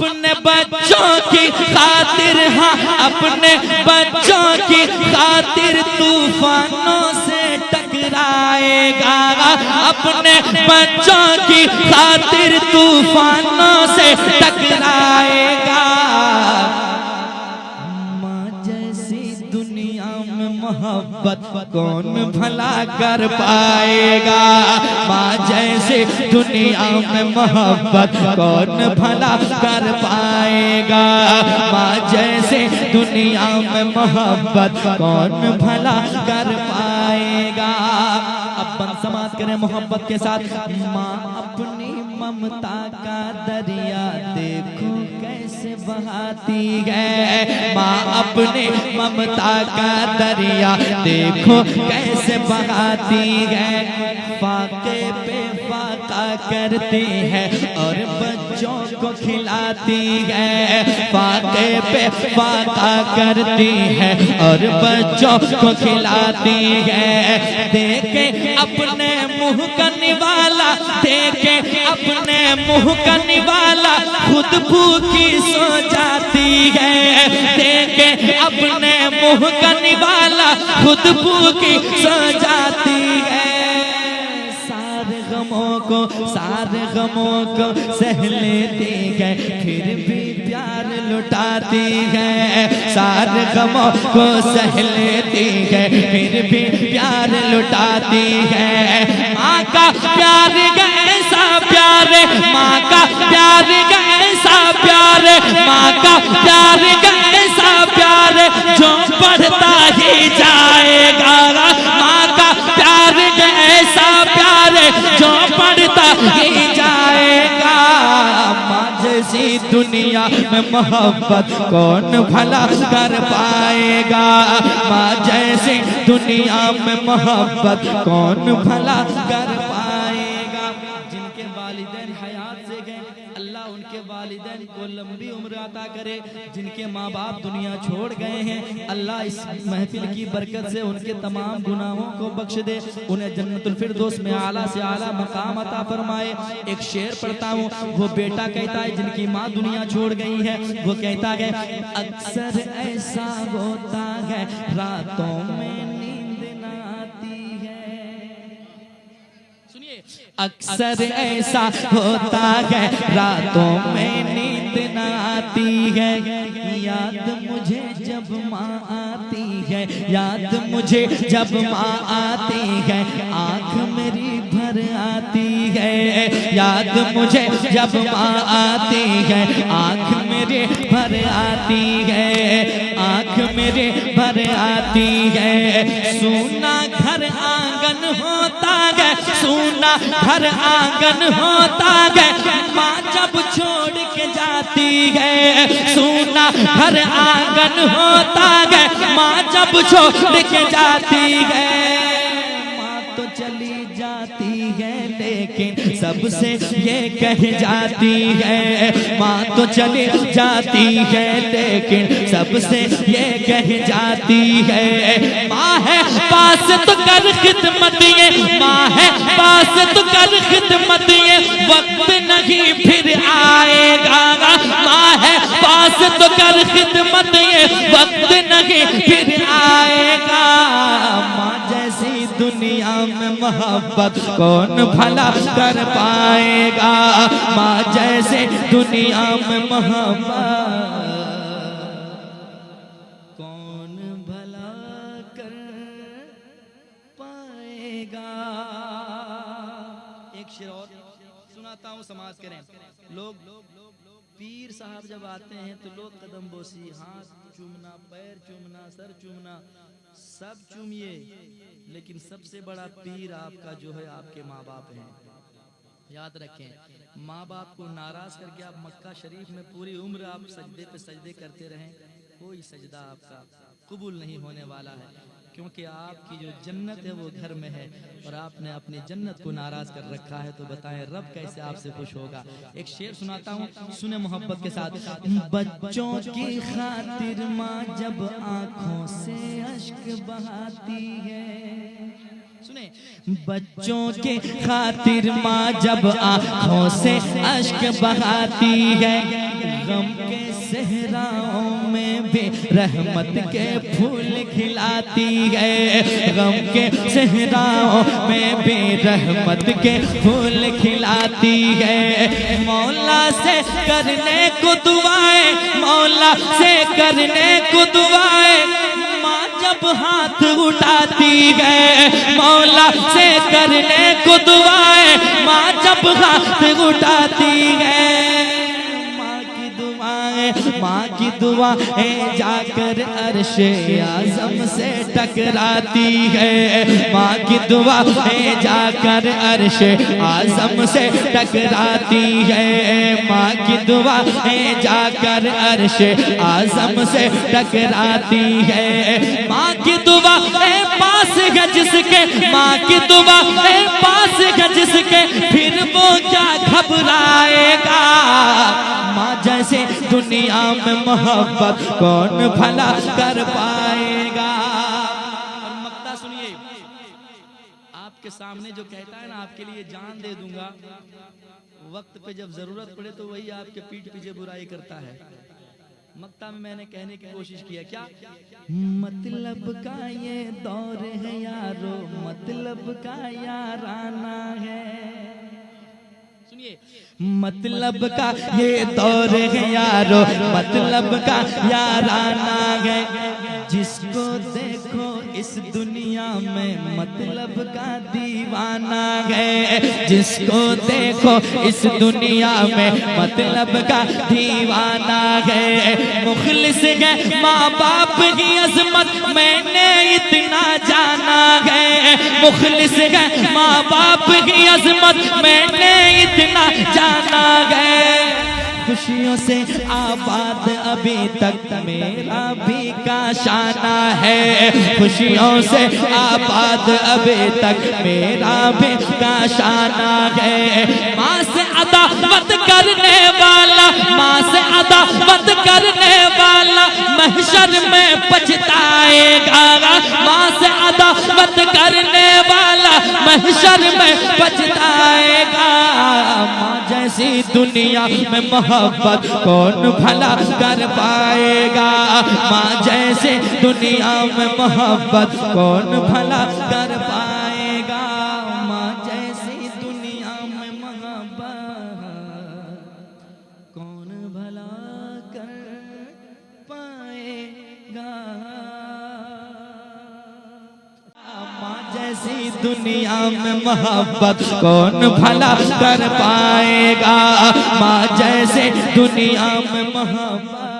अपने बच्चों की खातिर, हाँ अपने बच्चों की खातिर तूफानों से टकराएगा। अपने बच्चों की खातिर तूफानों से टकराएगा। माँ जैसी दुनिया में मोहब्बत कौन भला कर पाएगा। माँ जैसी दुनिया में मोहब्बत कौन भला कर पाएगा। माँ जैसे दुनिया में मोहब्बत कौन भला कर पाएगा। अपन समाज करें मोहब्बत के साथ। माँ अपनी ममता का दरिया देखो कैसे बहाती है। माँ अपने ममता का दरिया देखो कैसे बहाती है। फाके पे फाका करती है और बच्चों को खिलाती है। फाके पे फाका करती है और बच्चों को खिलाती है। देखे अपने मुंह का निवाला, देखे अपने मुंह का निवाला खुद भूखी सो जाती है। देखे अपने मुंह का निवाला खुद भूखी सो जाती है। सारे गमों को सह लेती है फिर भी प्यार लुटाती है। सारे गमों को सह लेती है फिर भी प्यार लुटाती है। माँ का प्यार ऐसा प्यार, माँ का प्यार ऐसा प्यार, माँ का प्यार ऐसा प्यार जो बढ़ता ही जाएगा। माँ का प्यार ऐसा प्यार जो बढ़ता ही जाएगा। माँ जैसी दुनिया में मोहब्बत कौन भला कर पाएगा। माँ जैसी दुनिया में मोहब्बत कौन भला कर पाएगा। जिनके वालिदैन हयात से गए अल्लाह उनके वालिदैन को लंबी उम्र अता करे। जिनके माँ बाप दुनिया छोड़ गए हैं अल्लाह इस महफिल की बरकत से उनके तमाम गुनाहों को बख्श दे। उन्हें जन्नतुल फिरदौस में आला से आला मकाम अता फरमाए। एक शेर पढ़ता हूँ, वो बेटा कहता है जिनकी माँ दुनिया छोड़ गई है, वो कहता है अक्सर ऐसा होता है रातों में नींद न आती है। सुनिए, अक्सर ऐसा होता है रातों में नींद न आती है। याद मुझे जब माँ आती है, याद मुझे जब माँ आती है, आँख मेरी भर आती है। याद मुझे जब माँ आती है, आँख मेरे भर आती है। आँख मेरे भर आती है। सूना घर आंगन होता है, सूना घर आंगन होता है, माँ जब छोड़ के जाती है। सूना घर आंगन होता है, माँ जब छोड़ के जाती है। माँ तो चली जाती है लेकिन सबसे ये कह जाती है। माँ तो चली जाती है लेकिन सबसे ये कह जाती है। माँ है पास तो कर खिदमत ये, माँ है पास तो कर खिदमत ये, वक्त नहीं फिर आएगा। माँ है पास तो कर खिदमत ये, वक्त नहीं फिर आएगा। माँ जैसी दुनिया में मोहब्बत कौन भला कर पाएगा। माँ जैसे दुनिया में मोहब्बत कौन भला कर पाएगा। एक शेर और सुनाता हूँ, समाज करें। लोग पीर साहब जब आते हैं तो लोग कदम बोसी, हाथ चूमना, पैर चूमना, सर चूमना, सब चूमिए, लेकिन सबसे बड़ा पीर आपका जो है आपके माँ बाप हैं। याद रखें, माँ बाप को नाराज करके आप मक्का शरीफ में पूरी उम्र आप सजदे पे सजदे करते रहें, कोई सजदा आपका कबूल नहीं होने वाला है। क्योंकि आपकी जो जन्नत है वो घर में है और आपने अपनी जन्नत को नाराज कर रखा है, तो बताएं रब कैसे आपसे खुश होगा। एक शेर सुनाता हूँ, सुने मोहब्बत के साथ। बच्चों की खातिर माँ जब आंखों से अश्क बहाती है। सुने, बच्चों के खातिर माँ जब आंखों से अश्क बहाती है, गम के सहराओं में भी रहमत के फूल खिलाती है। गम के सहराओं में भी रहमत के फूल खिलाती है। मौला से करने को दुआएं, मौला से करने को दुआएं, माँ जब हाथ उठाती है। मौला से करने को दुआएं, माँ जब हाथ उठाती है। माँ की दुआएं जाकर अर्शे आज़म से टकराती है। माँ की दुआएं जाकर अर्शे आज़म से टकराती है। माँ की दुआएं जाकर अर्शे आज़म से टकराती है। माँ की दुआएं पास है जिसके, माँ की दुआएं पास है जिसके, फिर वो क्या घबराएगा। माँ जैसे दुनिया में मोहब्बत कौन भला कर पाएगा। मक्ता सुनिए, आपके सामने जो कहता है ना आपके लिए जान दे दूंगा, वक्त पे जब जरूरत पड़े तो वही आपके पीठ पीछे बुराई करता है। मक्ता में मैंने कहने की कोशिश किया क्या, मतलब का ये दौर है यारो, मतलब का याराना है। मतलब का ये दौर है यारो, मतलब का याराना है। जिसको देखो इस दुनिया में मतलब का दीवाना है। जिसको देखो इस दुनिया में मतलब का दीवाना है। मुखलिस है माँ बाप की अजमत मैंने इतना जाना है। मुखलिस है माँ बाप की अजमत मैंने इतना जाना है। खुशियों से आबाद अभी तक मेरा भी काशाना है। खुशियों से आबाद अभी तक मेरा भी काशाना है। माँ से अदावत करने वाला, माँ से अदावत करने वाला महशर में पछताएगा। माँ से अदावत करने वाला महशर में पछताएगा। माँ जैसी दुनिया में मोहब्बत कौन भला कर पाएगा। माँ जैसे दुनिया में मोहब्बत कौन भला कर पाएगा। माँ जैसी दुनिया में मोहब्बत कौन भला कर पाएगा। माँ जैसी दुनिया में मोहब्बत कौन भला कर पाएगा। माँ जैसे दुनिया में मोहब्बत